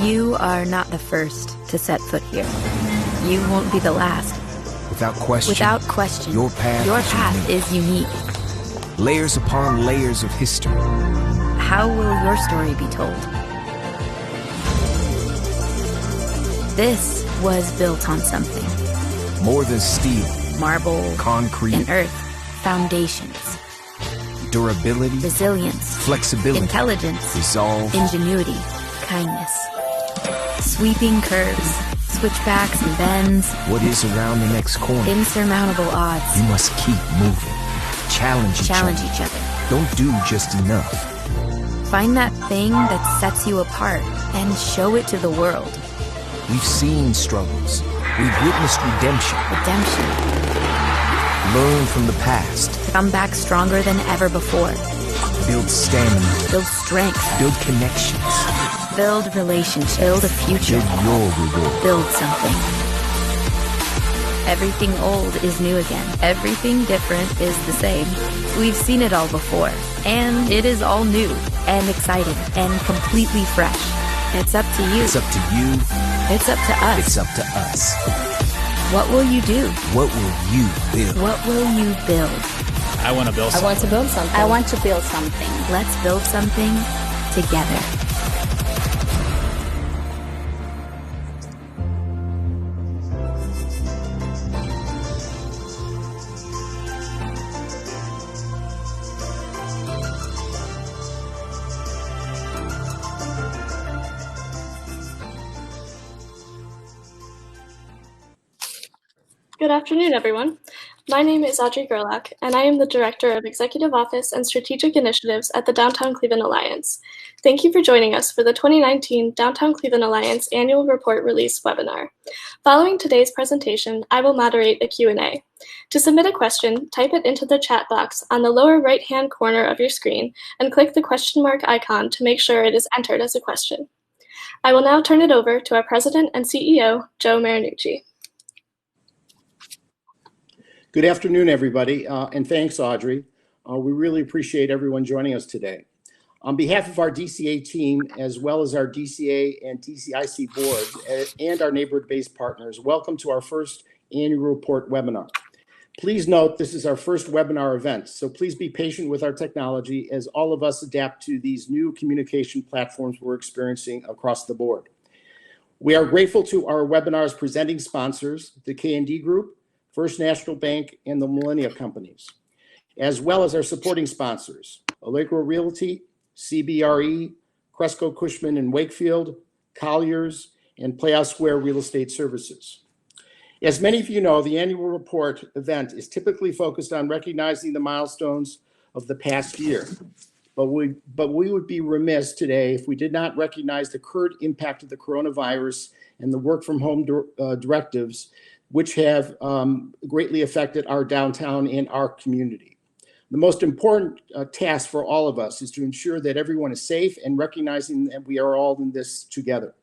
You are not the first to set foot here. You won't be the last. Without question, your path is unique. Layers upon layers of history. How will your story be told? This was built on something. More than steel, Marble, concrete, and earth. Foundations. Durability, resilience, flexibility, intelligence, resolve, ingenuity, kindness. Sweeping curves, switchbacks and bends. What is around the next corner? Insurmountable odds. You must keep moving. Challenge each other. Don't do just enough. Find that thing that sets you apart and show it to the world. We've seen struggles. We've witnessed redemption. Learn from the past. Come back stronger than ever before. Build stamina. Build strength. Build connections. Build relationships. Build a future. Build your reward. Build something. Everything old is new again. Everything different is the same. We've seen it all before. And it is all new and exciting and completely fresh. It's up to you. It's up to you. It's up to us. It's up to us. What will you do? What will you build? What will you build? I want to build something. I want to build something. I want to build something. Let's build something together. Good afternoon, everyone. My name is Audrey Gerlach, and I am the Director of Executive Office and Strategic Initiatives at the Downtown Cleveland Alliance. Thank you for joining us for the 2019 Downtown Cleveland Alliance Annual Report Release webinar. Following today's presentation, I will moderate a Q&A. To submit a question, type it into the chat box on the lower right-hand corner of your screen and click the question mark icon to make sure it is entered as a question. I will now turn it over to our President and CEO, Joe Marinucci. Good afternoon, everybody, and thanks, Audrey. We really appreciate everyone joining us today. On behalf of our DCA team, as well as our DCA and DCIC boards and our neighborhood-based partners, welcome to our first annual report webinar. Please note this is our first webinar event, so please be patient with our technology as all of us adapt to these new communication platforms we're experiencing across the board. We are grateful to our webinar's presenting sponsors, the K&D Group, First National Bank, and the Millennia Companies, as well as our supporting sponsors, Allegro Realty, CBRE, Cresco Cushman and Wakefield, Colliers, and Playhouse Square Real Estate Services. As many of you know, the annual report event is typically focused on recognizing the milestones of the past year. But we would be remiss today if we did not recognize the current impact of the coronavirus and the work from home directives, which have greatly affected our downtown and our community. The most important task for all of us is to ensure that everyone is safe and recognizing that we are all in this together.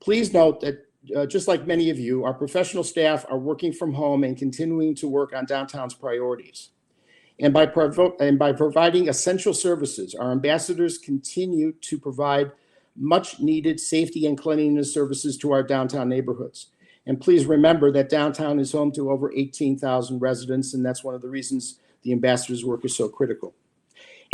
Please note that just like many of you, our professional staff are working from home and continuing to work on downtown's priorities. And by providing essential services, our ambassadors continue to provide much needed safety and cleanliness services to our downtown neighborhoods. And please remember that downtown is home to over 18,000 residents, and that's one of the reasons the ambassadors' work is so critical.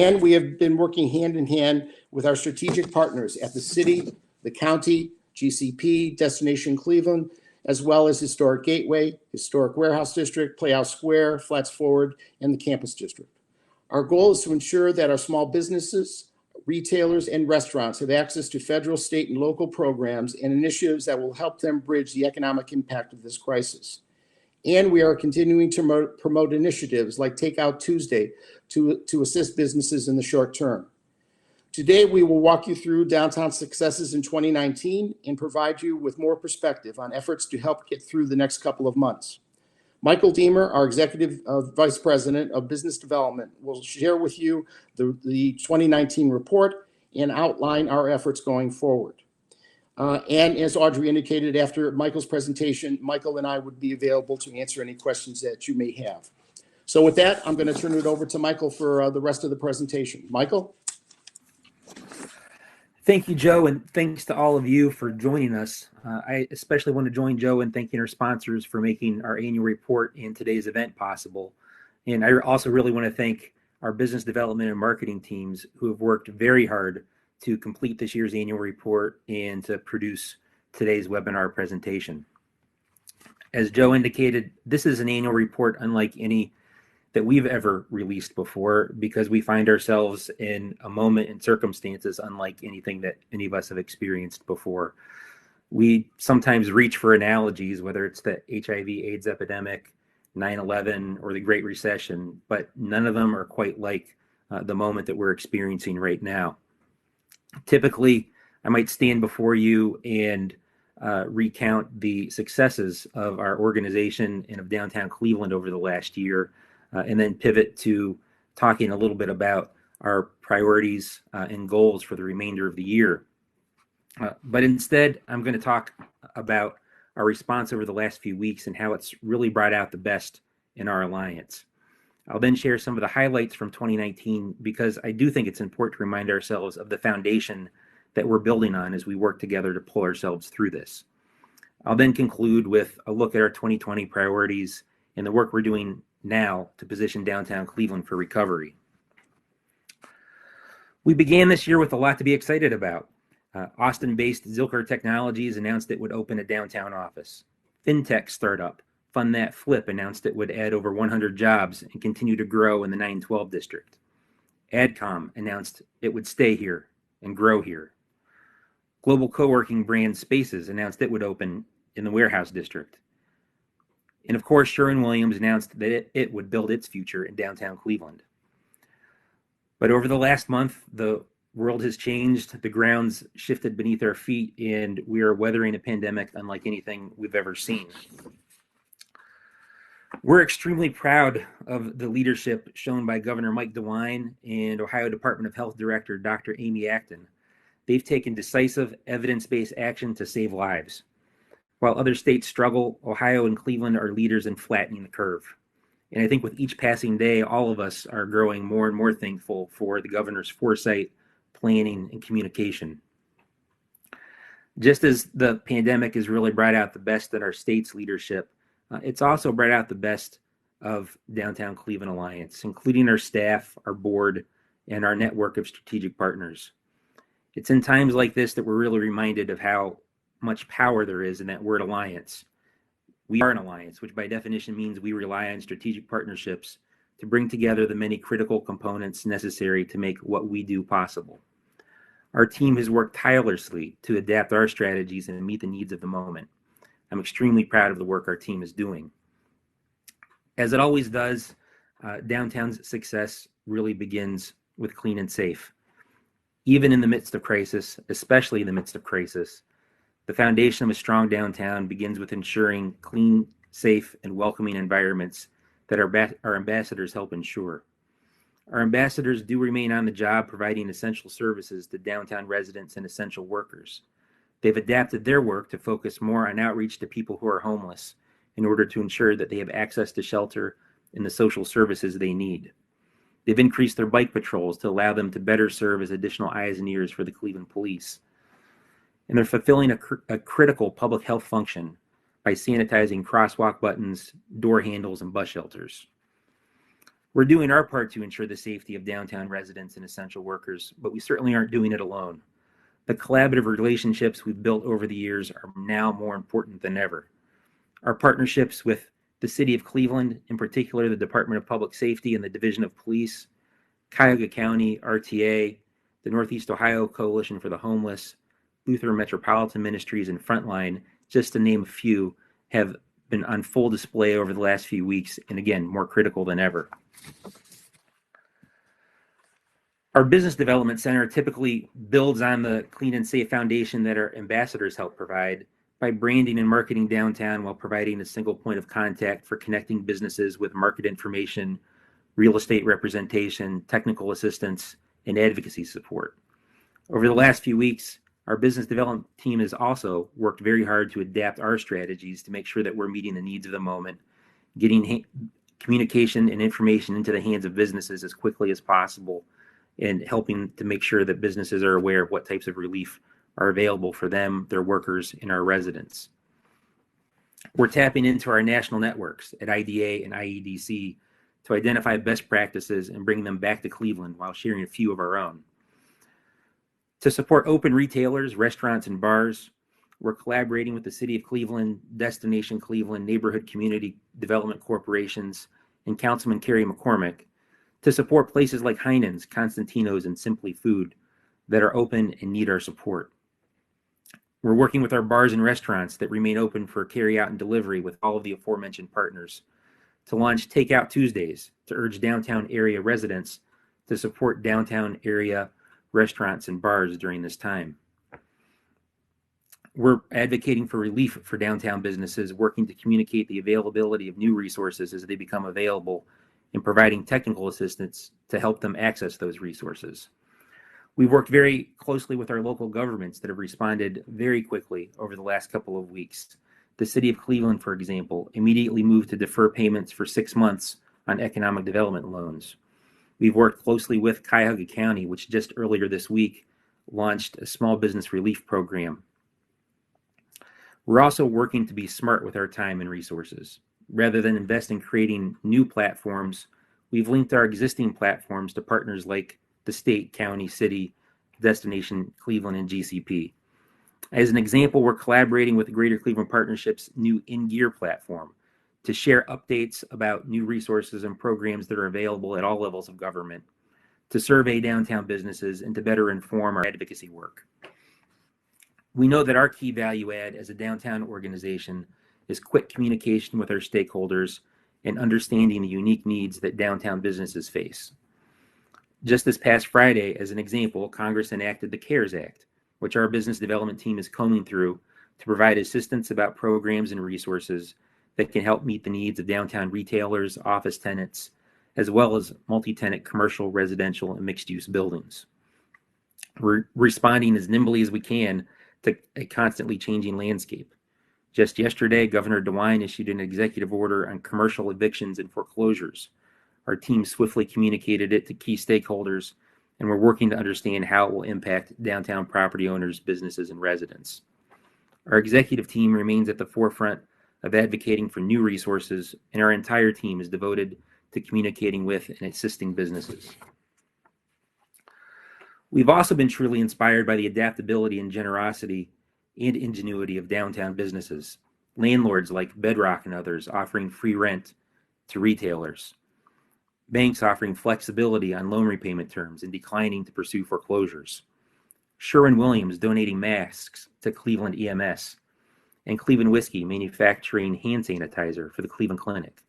And we have been working hand in hand with our strategic partners at the city, the county, GCP, Destination Cleveland, as well as Historic Gateway, Historic Warehouse District, Playhouse Square, Flats Forward, and the Campus District. Our goal is to ensure that our small businesses, retailers, and restaurants have access to federal, state, and local programs and initiatives that will help them bridge the economic impact of this crisis. And we are continuing to promote initiatives like Takeout Tuesday to assist businesses in the short term. Today, we will walk you through downtown's successes in 2019 and provide you with more perspective on efforts to help get through the next couple of months. Michael Deemer, our Executive Vice President of Business Development, will share with you the 2019 report and outline our efforts going forward. And as Audrey indicated, after Michael's presentation, Michael and I would be available to answer any questions that you may have. So with that, I'm going to turn it over to Michael for the rest of the presentation. Michael? Thank you, Joe, and thanks to all of you for joining us. I especially want to join Joe in thanking our sponsors for making our annual report and today's event possible. And I also really want to thank our business development and marketing teams who have worked very hard to complete this year's annual report and to produce today's webinar presentation. As Joe indicated, this is an annual report unlike any that we've ever released before, because we find ourselves in a moment and circumstances unlike anything that any of us have experienced before. We sometimes reach for analogies, whether it's the HIV/AIDS epidemic, 9/11, or the Great Recession, but none of them are quite like the moment that we're experiencing right now. Typically, I might stand before you and recount the successes of our organization and of downtown Cleveland over the last year, and then pivot to talking a little bit about our priorities and goals for the remainder of the year. But instead, I'm going to talk about our response over the last few weeks and how it's really brought out the best in our alliance. I'll then share some of the highlights from 2019, because I do think it's important to remind ourselves of the foundation that we're building on as we work together to pull ourselves through this. I'll then conclude with a look at our 2020 priorities and the work we're doing now to position downtown Cleveland for recovery. We began this year with a lot to be excited about. Austin-based Zilker Technologies announced it would open a downtown office. FinTech startup FundThatFlip announced it would add over 100 jobs and continue to grow in the 912 district. AdCom announced it would stay here and grow here. Global co-working brand Spaces announced it would open in the Warehouse district. And of course, Sherwin-Williams announced that it would build its future in downtown Cleveland. But over the last month, the world has changed, the ground's shifted beneath our feet, and we are weathering a pandemic unlike anything we've ever seen. We're extremely proud of the leadership shown by Governor Mike DeWine and Ohio Department of Health Director Dr. Amy Acton. They've taken decisive, evidence-based action to save lives. While other states struggle, Ohio and Cleveland are leaders in flattening the curve. And I think with each passing day, all of us are growing more and more thankful for the governor's foresight, planning, and communication. Just as the pandemic has really brought out the best in our state's leadership, it's also brought out the best of Downtown Cleveland Alliance, including our staff, our board, and our network of strategic partners. It's in times like this that we're really reminded of how much power there is in that word alliance. We are an alliance, which by definition means we rely on strategic partnerships to bring together the many critical components necessary to make what we do possible. Our team has worked tirelessly to adapt our strategies and meet the needs of the moment. I'm extremely proud of the work our team is doing. As it always does, downtown's success really begins with clean and safe. Even in the midst of crisis, especially in the midst of crisis, the foundation of a strong downtown begins with ensuring clean, safe, and welcoming environments that our ambassadors help ensure. Our ambassadors do remain on the job providing essential services to downtown residents and essential workers. They've adapted their work to focus more on outreach to people who are homeless in order to ensure that they have access to shelter and the social services they need. They've increased their bike patrols to allow them to better serve as additional eyes and ears for the Cleveland Police. And they're fulfilling a critical public health function by sanitizing crosswalk buttons, door handles, and bus shelters. We're doing our part to ensure the safety of downtown residents and essential workers, but we certainly aren't doing it alone. The collaborative relationships we've built over the years are now more important than ever. Our partnerships with the City of Cleveland, in particular the Department of Public Safety and the Division of Police, Cuyahoga County, RTA, the Northeast Ohio Coalition for the Homeless, Lutheran Metropolitan Ministries, and Frontline, just to name a few, have been on full display over the last few weeks, and again, more critical than ever. Our Business Development Center typically builds on the clean and safe foundation that our ambassadors help provide by branding and marketing downtown while providing a single point of contact for connecting businesses with market information, real estate representation, technical assistance, and advocacy support. Over the last few weeks, our business development team has also worked very hard to adapt our strategies to make sure that we're meeting the needs of the moment, getting communication and information into the hands of businesses as quickly as possible, and helping to make sure that businesses are aware of what types of relief are available for them, their workers, and our residents. We're tapping into our national networks at IDA and IEDC to identify best practices and bring them back to Cleveland while sharing a few of our own. To support open retailers, restaurants, and bars, we're collaborating with the City of Cleveland, Destination Cleveland, Neighborhood Community Development Corporations, and Councilman Kerry McCormick to support places like Heinen's, Constantino's, and Simply Food that are open and need our support. We're working with our bars and restaurants that remain open for carry-out and delivery with all of the aforementioned partners to launch Takeout Tuesdays to urge downtown area residents to support downtown area restaurants and bars during this time. We're advocating for relief for downtown businesses, working to communicate the availability of new resources as they become available and providing technical assistance to help them access those resources. We've worked very closely with our local governments that have responded very quickly over the last couple of weeks. The City of Cleveland, for example, immediately moved to defer payments for 6 months on economic development loans. We've worked closely with Cuyahoga County, which just earlier this week launched a small business relief program. We're also working to be smart with our time and resources. Rather than invest in creating new platforms, we've linked our existing platforms to partners like the state, county, city, Destination Cleveland, and GCP. As an example, we're collaborating with the Greater Cleveland Partnership's new In-Gear platform to share updates about new resources and programs that are available at all levels of government, to survey downtown businesses, and to better inform our advocacy work. We know that our key value add as a downtown organization is quick communication with our stakeholders and understanding the unique needs that downtown businesses face. Just this past Friday, as an example, Congress enacted the CARES Act, which our business development team is combing through to provide assistance about programs and resources that can help meet the needs of downtown retailers, office tenants, as well as multi-tenant commercial, residential, and mixed-use buildings. We're responding as nimbly as we can to a constantly changing landscape. Just yesterday, Governor DeWine issued an executive order on commercial evictions and foreclosures. Our team swiftly communicated it to key stakeholders, and we're working to understand how it will impact downtown property owners, businesses, and residents. Our executive team remains at the forefront of advocating for new resources, and our entire team is devoted to communicating with and assisting businesses. We've also been truly inspired by the adaptability and generosity and ingenuity of downtown businesses, landlords like Bedrock and others offering free rent to retailers, banks offering flexibility on loan repayment terms and declining to pursue foreclosures, Sherwin-Williams donating masks to Cleveland EMS, and Cleveland Whiskey manufacturing hand sanitizer for the Cleveland Clinic.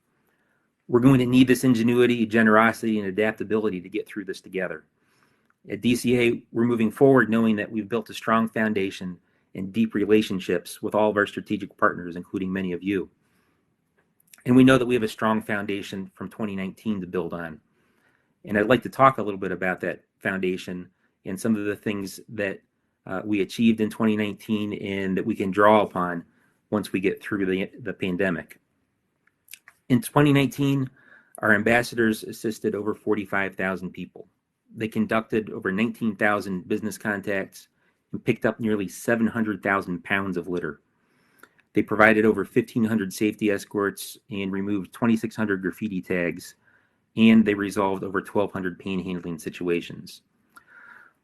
We're going to need this ingenuity, generosity, and adaptability to get through this together. At DCA, we're moving forward knowing that we've built a strong foundation and deep relationships with all of our strategic partners, including many of you. And we know that we have a strong foundation from 2019 to build on. And I'd like to talk a little bit about that foundation and some of the things that we achieved in 2019 and that we can draw upon once we get through the pandemic. In 2019, our ambassadors assisted over 45,000 people. They conducted over 19,000 business contacts and picked up nearly 700,000 pounds of litter. They provided over 1,500 safety escorts and removed 2,600 graffiti tags, and they resolved over 1,200 panhandling situations.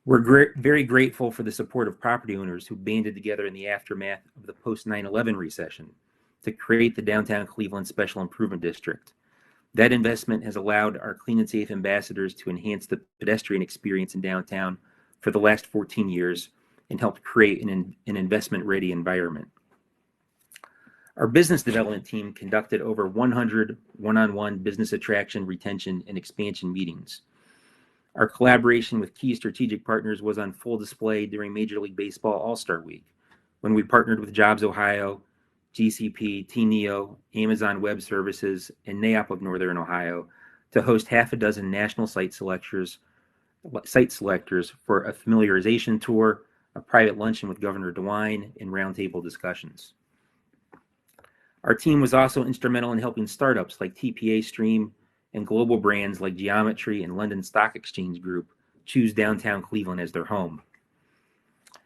We're very grateful for the support of property owners who banded together in the aftermath of the post-9/11 recession to create the Downtown Cleveland Special Improvement District. That investment has allowed our Clean and Safe ambassadors to enhance the pedestrian experience in downtown for the last 14 years and helped create an investment-ready environment. Our business development team conducted over 100 one-on-one business attraction, retention, and expansion meetings. Our collaboration with key strategic partners was on full display during Major League Baseball All-Star Week, when we partnered with Jobs Ohio, GCP, TNEO, Amazon Web Services, and NAIOP of Northern Ohio to host half a dozen national site selectors for a familiarization tour, a private luncheon with Governor DeWine, and roundtable discussions. Our team was also instrumental in helping startups like TPA Stream and global brands like Geometry and London Stock Exchange Group choose downtown Cleveland as their home.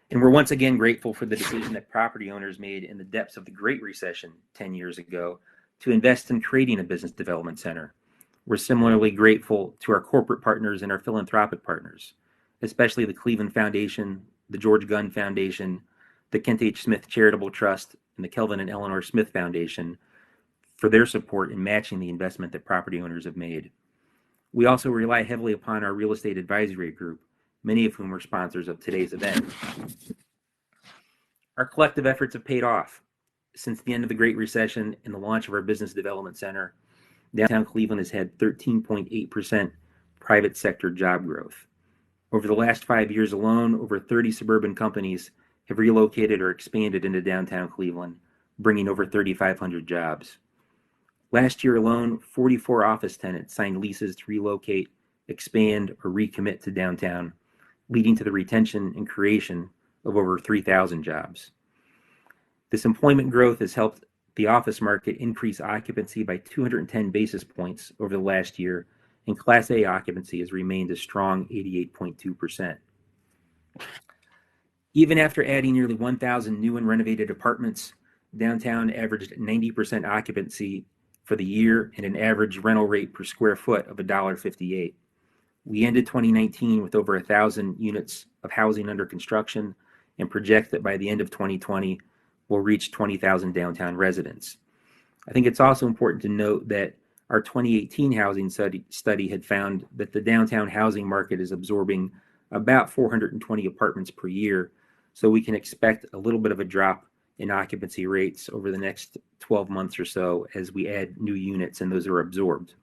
And we're once again grateful for the decision that property owners made in the depths of the Great Recession 10 years ago to invest in creating a business development center. We're similarly grateful to our corporate partners and our philanthropic partners, especially the Cleveland Foundation, the George Gunn Foundation, the Kent H. Smith Charitable Trust, and the Kelvin and Eleanor Smith Foundation for their support in matching the investment that property owners have made. We also rely heavily upon our real estate advisory group, many of whom are sponsors of today's event. Our collective efforts have paid off. Since the end of the Great Recession and the launch of our Business Development Center, downtown Cleveland has had 13.8% private sector job growth. Over the last 5 years alone, over 30 suburban companies have relocated or expanded into downtown Cleveland, bringing over 3,500 jobs. Last year alone, 44 office tenants signed leases to relocate, expand, or recommit to downtown, leading to the retention and creation of over 3,000 jobs. This employment growth has helped the office market increase occupancy by 210 basis points over the last year, and Class A occupancy has remained a strong 88.2%. Even after adding nearly 1,000 new and renovated apartments, downtown averaged 90% occupancy for the year and an average rental rate per square foot of $1.58. We ended 2019 with over 1,000 units of housing under construction and project that by the end of 2020, we'll reach 20,000 downtown residents. I think it's also important to note that our 2018 housing study had found that the downtown housing market is absorbing about 420 apartments per year, so we can expect a little bit of a drop in occupancy rates over the next 12 months or so as we add new units and those are absorbed.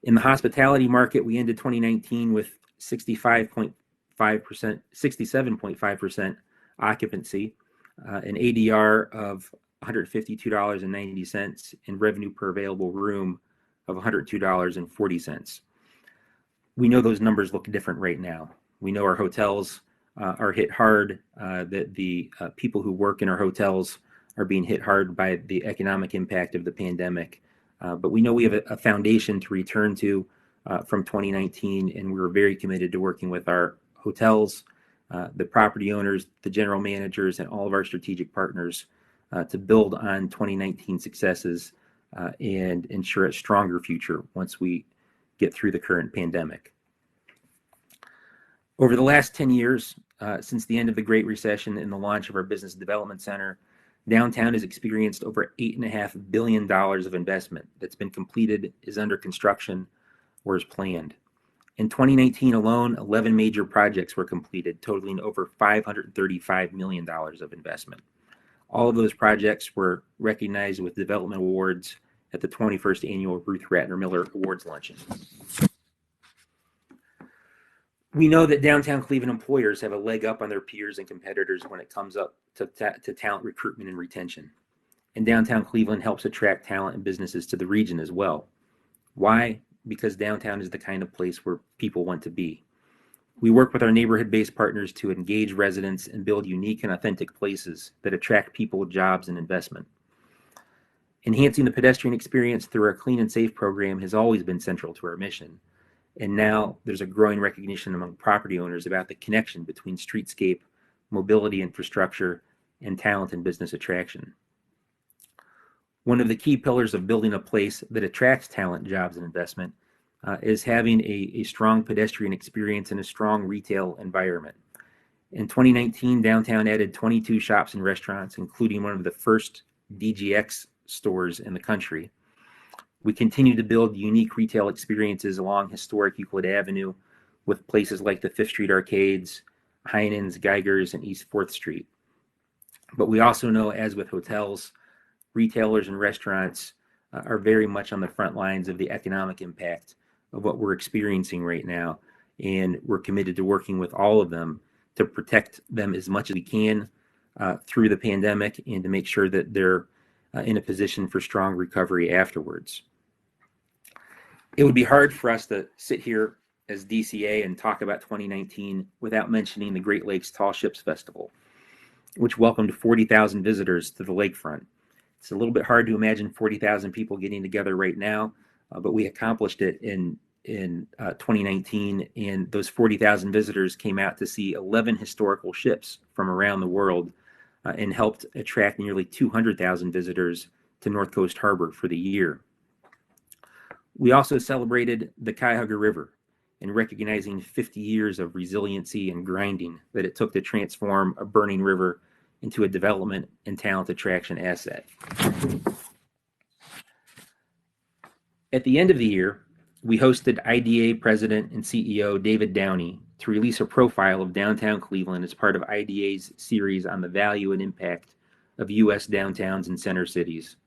In the hospitality market, we ended 2019 with 67.5% occupancy, an ADR of $152.90, and revenue per available room of $102.40. We know those numbers look different right now. We know our hotels are hit hard, that the people who work in our hotels are being hit hard by the economic impact of the pandemic. But we know we have a foundation to return to from 2019, and we're very committed to working with our hotels, the property owners, the general managers, and all of our strategic partners to build on 2019 successes and ensure a stronger future once we get through the current pandemic. Over the last 10 years, since the end of the Great Recession and the launch of our Business Development Center, downtown has experienced over $8.5 billion of investment that's been completed, is under construction, or is planned. In 2019 alone, 11 major projects were completed, totaling over $535 million of investment. All of those projects were recognized with development awards at the 21st Annual Ruth Ratner Miller Awards Luncheon. We know that downtown Cleveland employers have a leg up on their peers and competitors when it comes up to talent recruitment and retention. And downtown Cleveland helps attract talent and businesses to the region as well. Why? Because downtown is the kind of place where people want to be. We work with our neighborhood-based partners to engage residents and build unique and authentic places that attract people, jobs, and investment. Enhancing the pedestrian experience through our Clean and Safe program has always been central to our mission. And now there's a growing recognition among property owners about the connection between streetscape, mobility infrastructure, and talent and business attraction. One of the key pillars of building a place that attracts talent, jobs, and investment is having a strong pedestrian experience and a strong retail environment. In 2019, downtown added 22 shops and restaurants, including one of the first DGX stores in the country. We continue to build unique retail experiences along historic Euclid Avenue with places like the Fifth Street Arcades, Heinen's, Geiger's, and East 4th Street. But we also know, as with hotels, retailers and restaurants are very much on the front lines of the economic impact of what we're experiencing right now. And we're committed to working with all of them to protect them as much as we can through the pandemic and to make sure that they're in a position for strong recovery afterwards. It would be hard for us to sit here as DCA and talk about 2019 without mentioning the Great Lakes Tall Ships Festival, which welcomed 40,000 visitors to the lakefront. It's a little bit hard to imagine 40,000 people getting together right now, but we accomplished it in in 2019, and those 40,000 visitors came out to see 11 historical ships from around the world and helped attract nearly 200,000 visitors to North Coast Harbor for the year. We also celebrated the Cuyahoga River in recognizing 50 years of resiliency and grinding that it took to transform a burning river into a development and talent attraction asset. At the end of the year, we hosted IDA President and CEO David Downey to release a profile of downtown Cleveland as part of IDA's series on the value and impact of U.S. downtowns and center cities.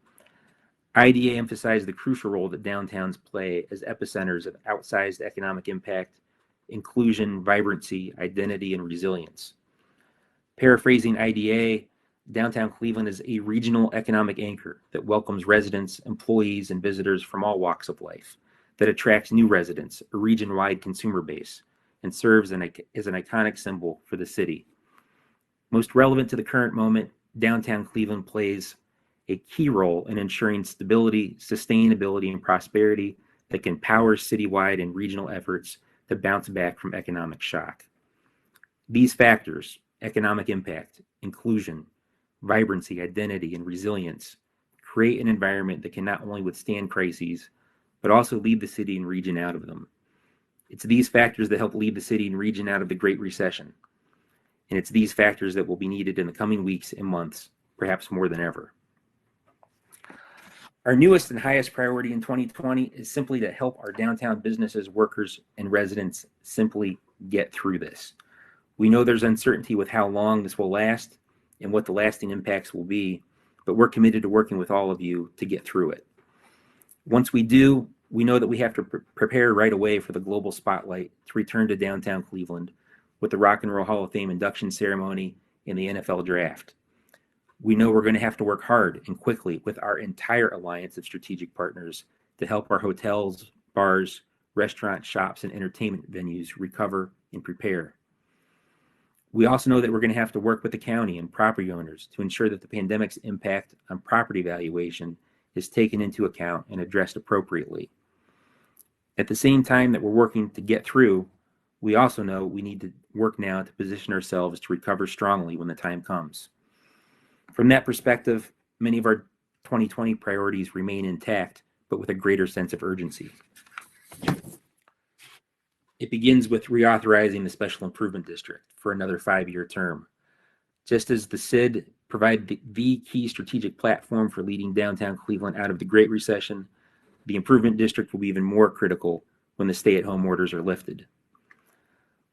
IDA emphasized the crucial role that downtowns play as epicenters of outsized economic impact, inclusion, vibrancy, identity, and resilience. Paraphrasing IDA, downtown Cleveland is a regional economic anchor that welcomes residents, employees, and visitors from all walks of life, that attracts new residents, a region-wide consumer base, and serves as an iconic symbol for the city. Most relevant to the current moment, downtown Cleveland plays a key role in ensuring stability, sustainability, and prosperity that can power citywide and regional efforts to bounce back from economic shock. These factors, economic impact, inclusion, vibrancy, identity, and resilience, create an environment that can not only withstand crises, but also lead the city and region out of them. It's these factors that help lead the city and region out of the Great Recession. And it's these factors that will be needed in the coming weeks and months, perhaps more than ever. Our newest and highest priority in 2020 is simply to help our downtown businesses, workers, and residents simply get through this. We know there's uncertainty with how long this will last and what the lasting impacts will be, but we're committed to working with all of you to get through it. Once we do, we know that we have to prepare right away for the global spotlight to return to downtown Cleveland with the Rock and Roll Hall of Fame induction ceremony and the NFL draft. We know we're going to have to work hard and quickly with our entire alliance of strategic partners to help our hotels, bars, restaurants, shops, and entertainment venues recover and prepare. We also know that we're going to have to work with the county and property owners to ensure that the pandemic's impact on property valuation is taken into account and addressed appropriately. At the same time that we're working to get through, we also know we need to work now to position ourselves to recover strongly when the time comes. From that perspective, many of our 2020 priorities remain intact, but with a greater sense of urgency. It begins with reauthorizing the Special Improvement District for another 5-year term. Just as the SID provided the key strategic platform for leading downtown Cleveland out of the Great Recession, the Improvement District will be even more critical when the stay-at-home orders are lifted.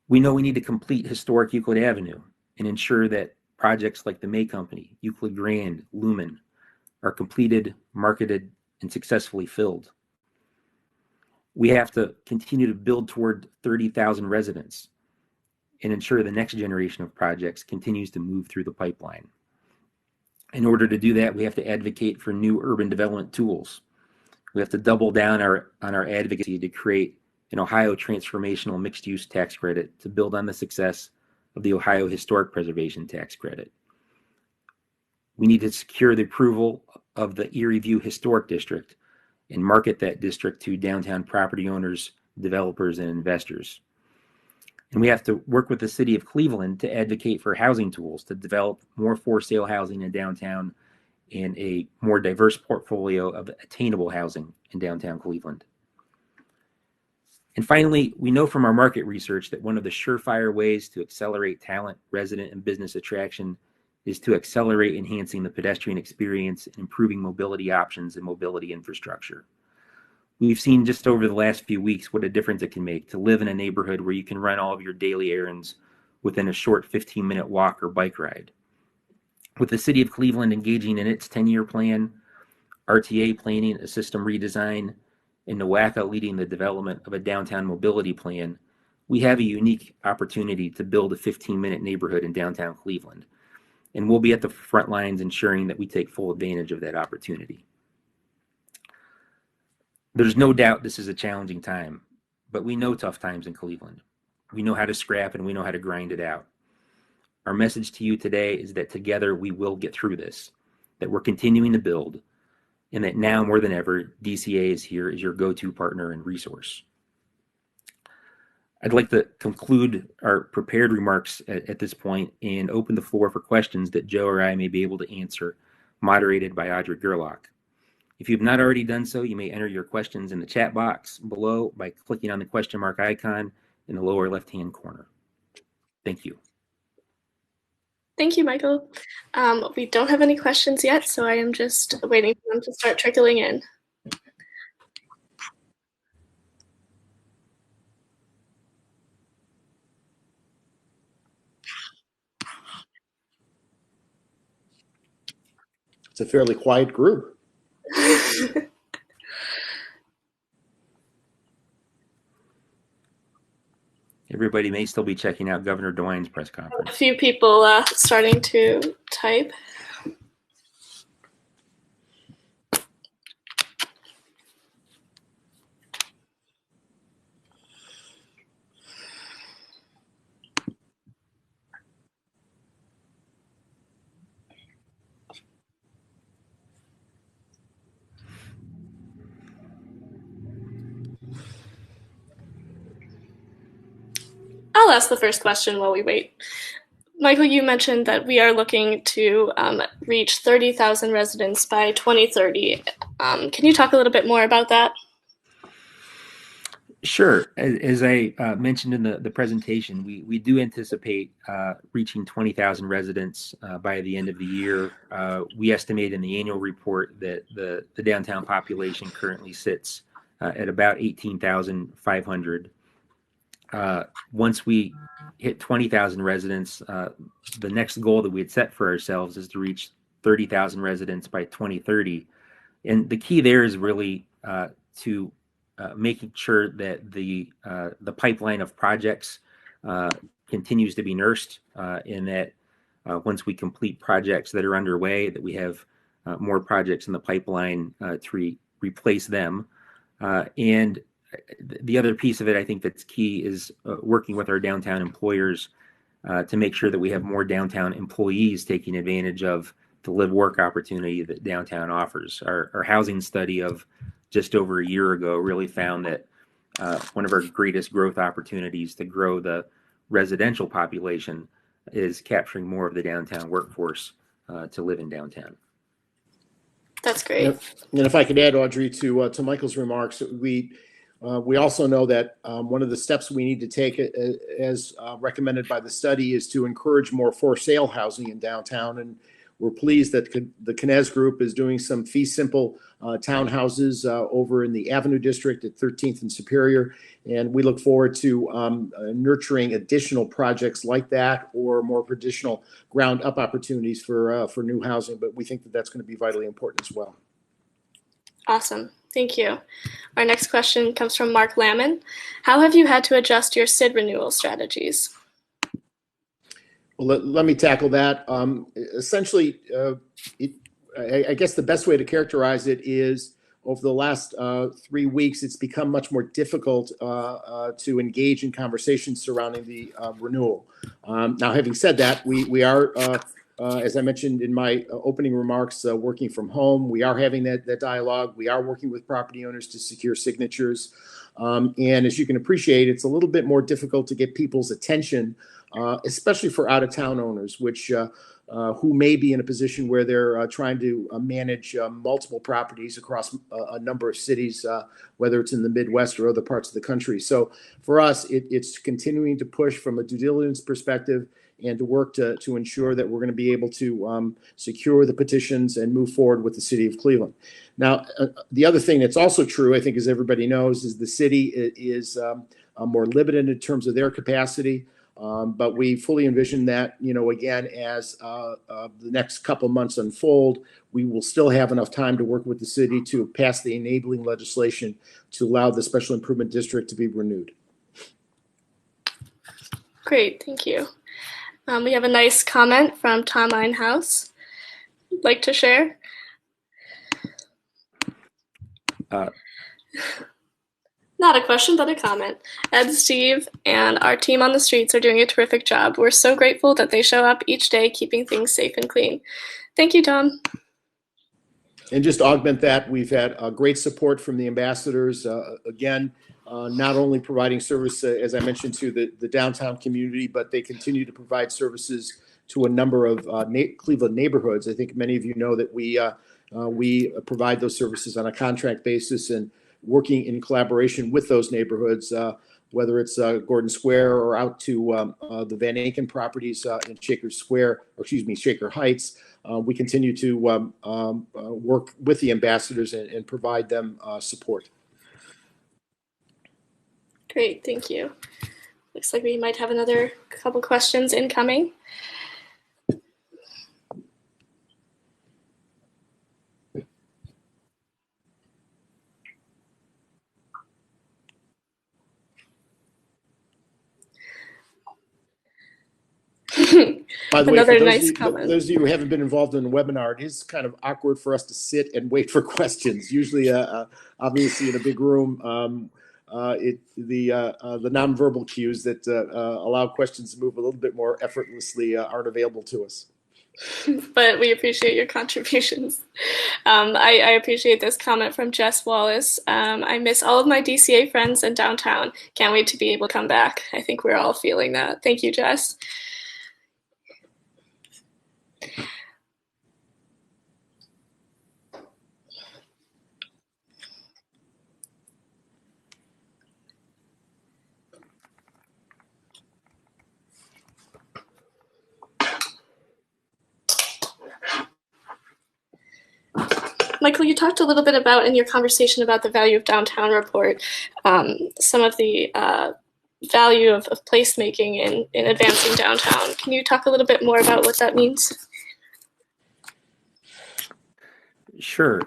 We know we need to complete historic Euclid Avenue and ensure that projects like the May Company, Euclid Grand, Lumen are completed, marketed, and successfully filled. We have to continue to build toward 30,000 residents and ensure the next generation of projects continues to move through the pipeline. In order to do that, we have to advocate for new urban development tools. We have to double down on our advocacy to create an Ohio Transformational Mixed-Use Tax Credit to build on the success of the Ohio Historic Preservation Tax Credit. We need to secure the approval of the Erie View Historic District and market that district to downtown property owners, developers, and investors. And we have to work with the city of Cleveland to advocate for housing tools to develop more for-sale housing in downtown and a more diverse portfolio of attainable housing in downtown Cleveland. And finally, we know from our market research that one of the surefire ways to accelerate talent, resident, and business attraction is to accelerate enhancing the pedestrian experience and improving mobility options and mobility infrastructure. We've seen just over the last few weeks what a difference it can make to live in a neighborhood where you can run all of your daily errands within a short 15-minute walk or bike ride. With the city of Cleveland engaging in its 10-year plan, RTA planning a system redesign, and NOACA leading the development of a downtown mobility plan, we have a unique opportunity to build a 15-minute neighborhood in downtown Cleveland. And we'll be at the front lines ensuring that we take full advantage of that opportunity. There's no doubt this is a challenging time, but we know tough times in Cleveland. We know how to scrap and we know how to grind it out. Our message to you today is that together we will get through this, that we're continuing to build, and that now more than ever, DCA is here as your go-to partner and resource. I'd like to conclude our prepared remarks at this point and open the floor for questions that Joe or I may be able to answer, moderated by Audrey Gerlach. If you've not already done so, you may enter your questions in the chat box below by clicking on the question mark icon in the lower left-hand corner. Thank you. Thank you, Michael. We don't have any questions yet, so I am just waiting for them to start trickling in. It's a fairly quiet group. Everybody may still be checking out Governor DeWine's press A conference. few people starting to type. I'll ask the first question while we wait. Michael, you mentioned that we are looking to reach 30,000 residents by 2030. Can you talk a little bit more about that? Sure. As I mentioned in the presentation, we do anticipate reaching 20,000 residents by the end of the year. We estimate in the annual report that the downtown population currently sits at about 18,500. Once we hit 20,000 residents, the next goal that we had set for ourselves is to reach 30,000 residents by 2030. And the key there is really to making sure that the pipeline of projects continues to be nursed, and that once we complete projects that are underway, that we have more projects in the pipeline to replace them. And the other piece of it, I think that's key, is working with our downtown employers to make sure that we have more downtown employees taking advantage of the live-work opportunity that downtown offers. Our housing study of just over a year ago really found that one of our greatest growth opportunities to grow the residential population is capturing more of the downtown workforce to live in downtown. That's great. And if I could add, Audrey, to Michael's remarks, we also know that one of the steps we need to take, as recommended by the study, is to encourage more for sale housing in downtown. And we're pleased that the Knez Group is doing some fee simple townhouses over in the Avenue District at 13th and Superior. And we look forward to nurturing additional projects like that, or more traditional ground up opportunities for new housing. But we think that that's going to be vitally important as well. Awesome. Thank you. Our next question comes from Mark Lamon. How have you had to adjust your SID renewal strategies? Well, let me tackle that. Essentially, I guess the best way to characterize it is, over the last 3 weeks, it's become much more difficult to engage in conversations surrounding the renewal. Now, having said that, we are, as I mentioned in my opening remarks, working from home. We are having that dialogue. We are working with property owners to secure signatures. And as you can appreciate, it's a little bit more difficult to get people's attention, especially for out-of-town owners, who may be in a position where they're trying to manage multiple properties across a number of cities, whether it's in the Midwest or other parts of the country. So for us, it's continuing to push from a due diligence perspective and to work to ensure that we're going to be able to secure the petitions and move forward with the city of Cleveland. Now, the other thing that's also true, I think, as everybody knows, is the city is more limited in terms of their capacity. But we fully envision that, again, as the next couple months unfold, we will still have enough time to work with the city to pass the enabling legislation to allow the special improvement district to be renewed. Great, thank you. We have a nice comment from Tom Einhaus. Like to share? Not a question, but a comment. Ed, Steve, and our team on the streets are doing a terrific job. We're so grateful that they show up each day, keeping things safe and clean. Thank you, Tom. And just to augment that, we've had great support from the ambassadors. Again, not only providing service, as I mentioned, to the downtown community, but they continue to provide services to a number of Cleveland neighborhoods. I think many of you know that we provide those services on a contract basis and working in collaboration with those neighborhoods, whether it's Gordon Square or out to the Van Aken properties in Shaker Heights. We continue to work with the ambassadors and provide them support. Great, thank you. Looks like we might have another couple questions incoming. By the way, Another for nice comment. those of you who haven't been involved in the webinar, it is kind of awkward for us to sit and wait for questions. Usually, obviously, in a big room, the nonverbal cues that allow questions to move a little bit more effortlessly aren't available to us. But we appreciate your contributions. I appreciate this comment from Jess Wallace. I miss all of my DCA friends in downtown. Can't wait to be able to come back. I think we're all feeling that. Thank you, Jess. Michael, you talked a little bit about in your conversation about the Value of Downtown report, some of the value of placemaking in advancing downtown. Can you talk a little bit more about what that means? Sure.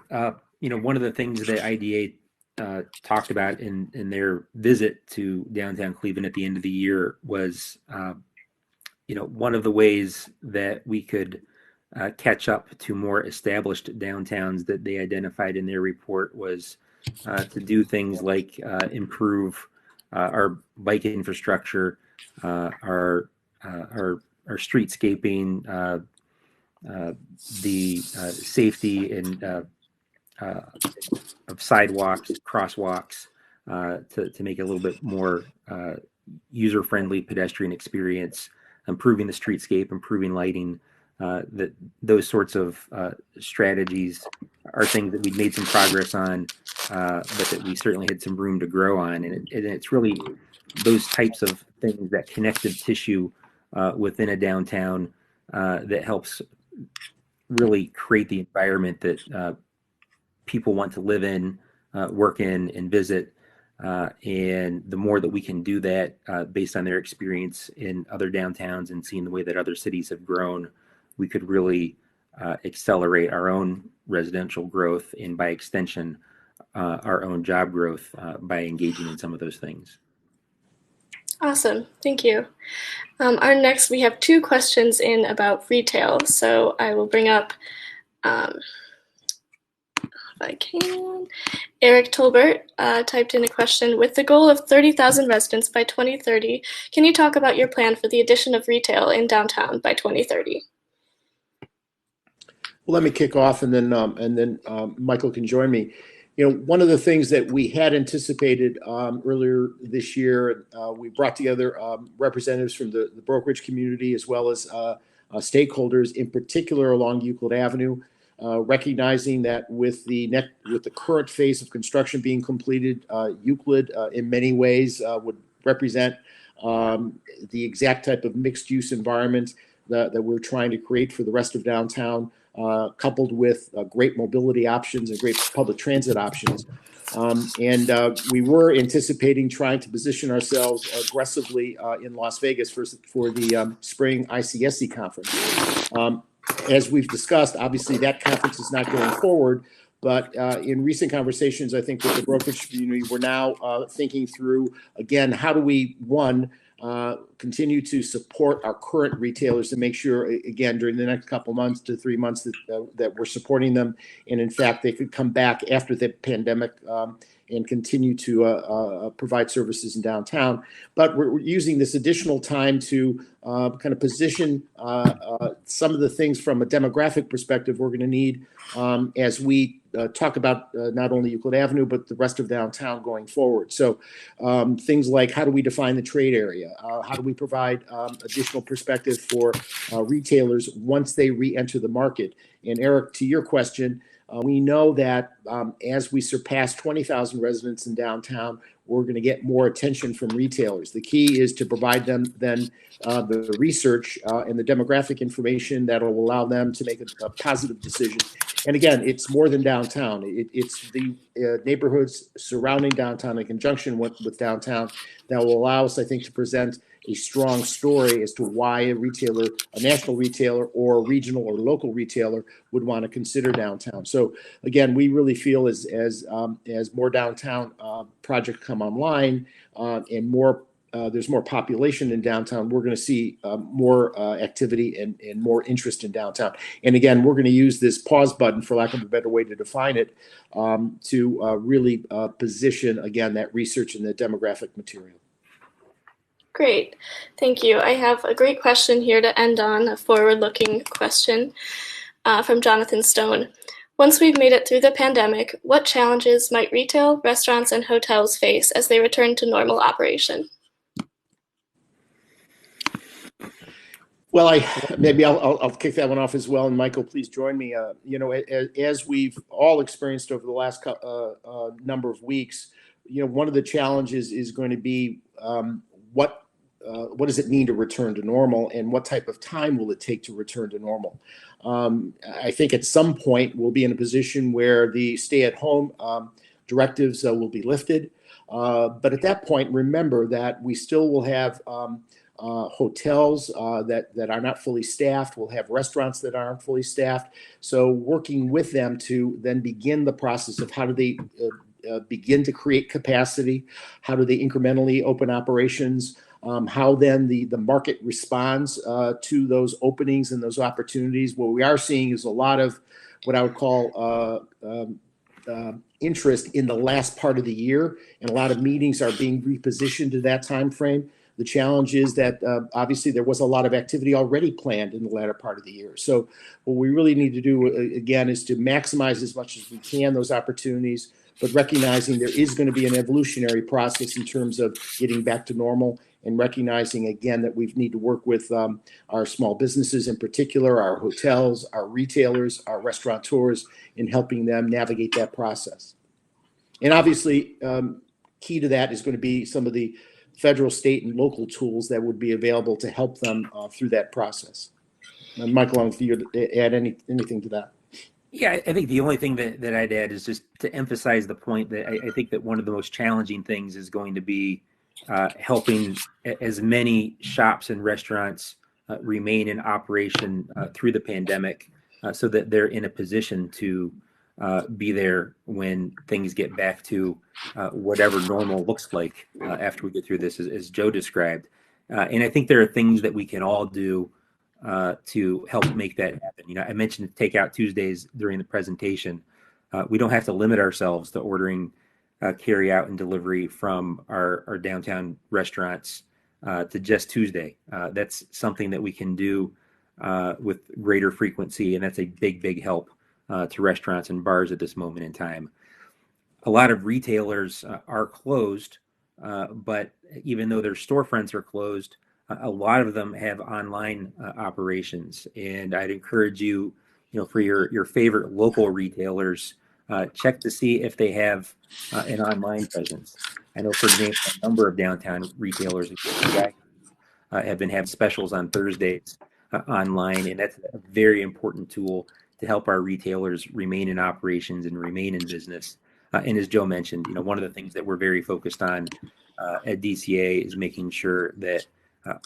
One of the things that IDA talked about in their visit to downtown Cleveland at the end of the year was, one of the ways that we could catch up to more established downtowns that they identified in their report was to do things like improve our bike infrastructure, our streetscaping, the safety and of sidewalks, crosswalks, to make it a little bit more user-friendly pedestrian experience, improving the streetscape, improving lighting. Those sorts of strategies are things that we've made some progress on, but that we certainly had some room to grow on. And it's really those types of things, that connective tissue within a downtown that helps really create the environment that people want to live in, work in, and visit. And the more that we can do that based on their experience in other downtowns and seeing the way that other cities have grown, we could really accelerate our own residential growth and, by extension, our own job growth by engaging in some of those things. Awesome, thank you. We have two questions in about retail. So I will bring up, if I can, Eric Tolbert typed in a question. With the goal of 30,000 residents by 2030, can you talk about your plan for the addition of retail in downtown by 2030? Well, let me kick off, and then Michael can join me. One of the things that we had anticipated earlier this year, we brought together representatives from the brokerage community as well as stakeholders, in particular along Euclid Avenue, recognizing that with the current phase of construction being completed, Euclid in many ways would represent the exact type of mixed-use environment that we're trying to create for the rest of downtown. Coupled with great mobility options and great public transit options. And we were anticipating trying to position ourselves aggressively in Las Vegas for the spring ICSC conference. As we've discussed, obviously that conference is not going forward, but in recent conversations, I think with the brokerage community, we're now thinking through, again, how do we, continue to support our current retailers to make sure, again, during the next couple months to 3 months that we're supporting them. And in fact, they could come back after the pandemic and continue to provide services in downtown. But we're using this additional time to kind of position some of the things from a demographic perspective we're going to need as we talk about not only Euclid Avenue, but the rest of downtown going forward. So things like, how do we define the trade area? How do we provide additional perspective for retailers once they re-enter the market? And Eric, to your question, we know that as we surpass 20,000 residents in downtown, we're going to get more attention from retailers. The key is to provide them then the research and the demographic information that will allow them to make a positive decision. And again, it's more than downtown. It's the neighborhoods surrounding downtown in conjunction with downtown that will allow us, I think, to present a strong story as to why a retailer, a national retailer or a regional or local retailer would want to consider downtown. So again, we really feel as more downtown projects come online and more there's more population in downtown, we're going to see more activity and more interest in downtown. And again, we're going to use this pause button, for lack of a better way to define it, to really position, again, that research and the demographic material. Great. Thank you. I have a great question here to end on, a forward-looking question from Jonathan Stone. Once we've made it through the pandemic, what challenges might retail, restaurants, and hotels face as they return to normal operation? Well, I'll kick that one off as well, and Michael, please join me. As we've all experienced over the last number of weeks, one of the challenges is going to be what does it mean to return to normal, and what type of time will it take to return to normal? I think at some point we'll be in a position where the stay-at-home directives will be lifted, but at that point, remember that we still will have hotels that are not fully staffed. We'll have restaurants that aren't fully staffed. So working with them to then begin the process of how do they begin to create capacity, how do they incrementally open operations, how then the market responds to those openings and those opportunities. What we are seeing is a lot of what I would call interest in the last part of the year, and a lot of meetings are being repositioned to that time frame. The challenge is that obviously there was a lot of activity already planned in the latter part of the year. So what we really need to do, again, is to maximize as much as we can those opportunities, but recognizing there is going to be an evolutionary process in terms of getting back to normal, and recognizing, again, that we need to work with our small businesses in particular, our hotels, our retailers, our restaurateurs, in helping them navigate that process. And obviously, key to that is going to be some of the federal, state, and local tools that would be available to help them through that process. And Michael, I don't know if you would add anything to that. Yeah, I think the only thing that I'd add is just to emphasize the point that I think that one of the most challenging things is going to be helping as many shops and restaurants remain in operation through the pandemic so that they're in a position to be there when things get back to whatever normal looks like after we get through this, as Joe described. And I think there are things that we can all do to help make that happen. I mentioned Takeout Tuesdays during the presentation. We don't have to limit ourselves to ordering carry out and delivery from our downtown restaurants to just Tuesday. That's something that we can do with greater frequency, and that's a big help to restaurants and bars at this moment in time. A lot of retailers are closed, but even though their storefronts are closed, a lot of them have online operations. And I'd encourage you, for your favorite local retailers, check to see if they have an online presence. I know, for example, a number of downtown retailers have been having specials on Thursdays online, and that's a very important tool to help our retailers remain in operations and remain in business. And as Joe mentioned, one of the things that we're very focused on at DCA is making sure that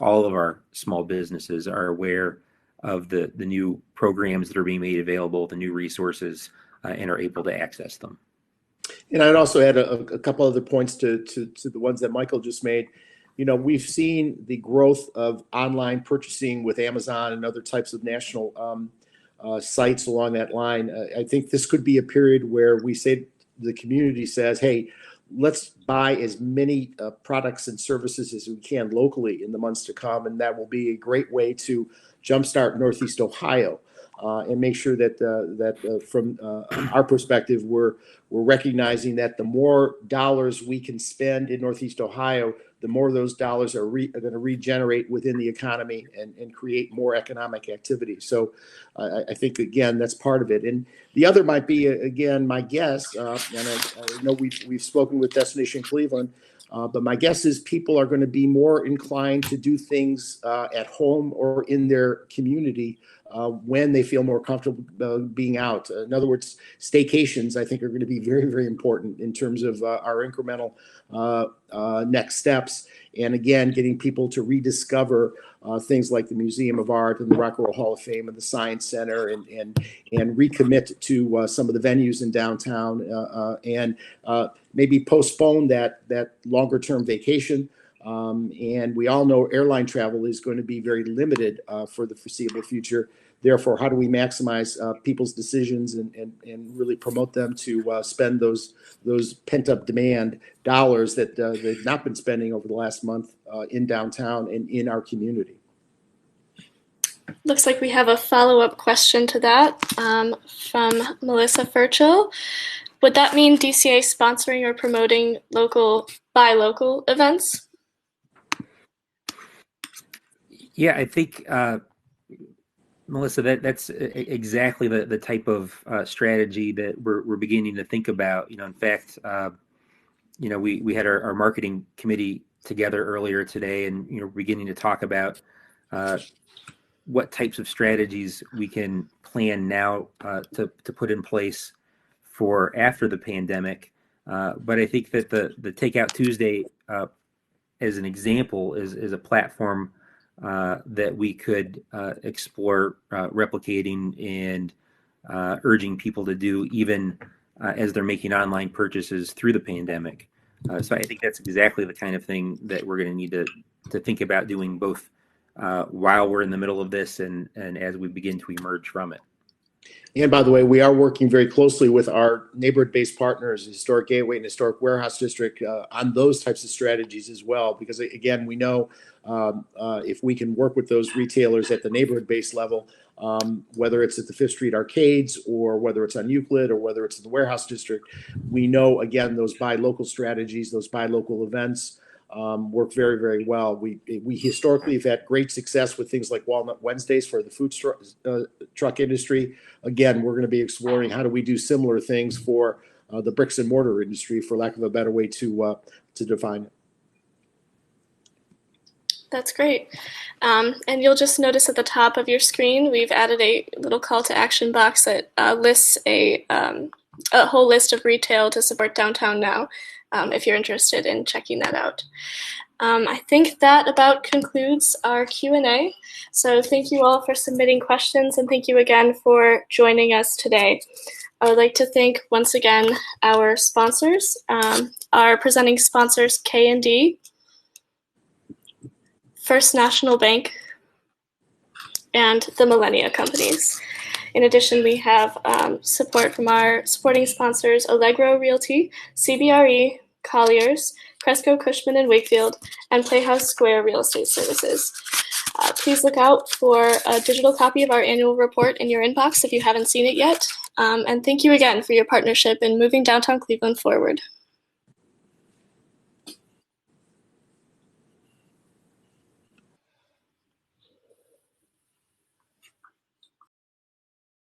all of our small businesses are aware of the new programs that are being made available, the new resources, and are able to access them. And I'd also add a couple other points to the ones that Michael just made. We've seen the growth of online purchasing with Amazon and other types of national sites along that line. I think this could be a period where we say the community says, hey, let's buy as many products and services as we can locally in the months to come. And that will be a great way to jumpstart Northeast Ohio and make sure that from our perspective, we're recognizing that the more dollars we can spend in Northeast Ohio, the more those dollars are going to regenerate within the economy and create more economic activity. So I think, again, that's part of it. And the other might be, again, my guess, and I know we've spoken with Destination Cleveland, but my guess is people are going to be more inclined to do things at home or in their community when they feel more comfortable being out. In other words, staycations, I think, are going to be very, very important in terms of our incremental next steps. And again, getting people to rediscover things like the Museum of Art and the Rock and Roll Hall of Fame and the Science Center and recommit to some of the venues in downtown and maybe postpone that longer term vacation. And we all know airline travel is going to be very limited for the foreseeable future. Therefore, how do we maximize people's decisions and really promote them to spend those pent-up demand dollars that they've not been spending over the last month in downtown and in our community? Looks like we have a follow-up question to that from Melissa Furchill. Would that mean DCA sponsoring or promoting buy local events? Yeah, I think, Melissa, that's exactly the type of strategy that we're beginning to think about. In fact, we had our marketing committee together earlier today, and beginning to talk about what types of strategies we can plan now to put in place for after the pandemic. But I think that the Takeout Tuesday, as an example, is a platform that we could explore replicating and urging people to do even as they're making online purchases through the pandemic. So I think that's exactly the kind of thing that we're going to need to think about doing both while we're in the middle of this and as we begin to emerge from it. And by the way, we are working very closely with our neighborhood-based partners, Historic Gateway and Historic Warehouse District, on those types of strategies as well. Because again, we know if we can work with those retailers at the neighborhood-based level, whether it's at the Fifth Street Arcades or whether it's on Euclid or whether it's in the Warehouse District, we know, again, those buy local strategies, those buy local events work very, very well. We historically have had great success with things like Walnut Wednesdays for the food truck industry. Again, we're going to be exploring how do we do similar things for the bricks and mortar industry, for lack of a better way to define it. That's great. And you'll just notice at the top of your screen, we've added a little call to action box that lists a whole list of retail to support Downtown Now, if you're interested in checking that out. I think that about concludes our Q&A. So thank you all for submitting questions, and thank you again for joining us today. I would like to thank once again our sponsors, our presenting sponsors, K&D, First National Bank, and the Millennia Companies. In addition, we have support from our supporting sponsors, Allegro Realty, CBRE, Colliers, Cresco Cushman & Wakefield, and Playhouse Square Real Estate Services. Please look out for a digital copy of our annual report in your inbox if you haven't seen it yet. And thank you again for your partnership in moving downtown Cleveland forward.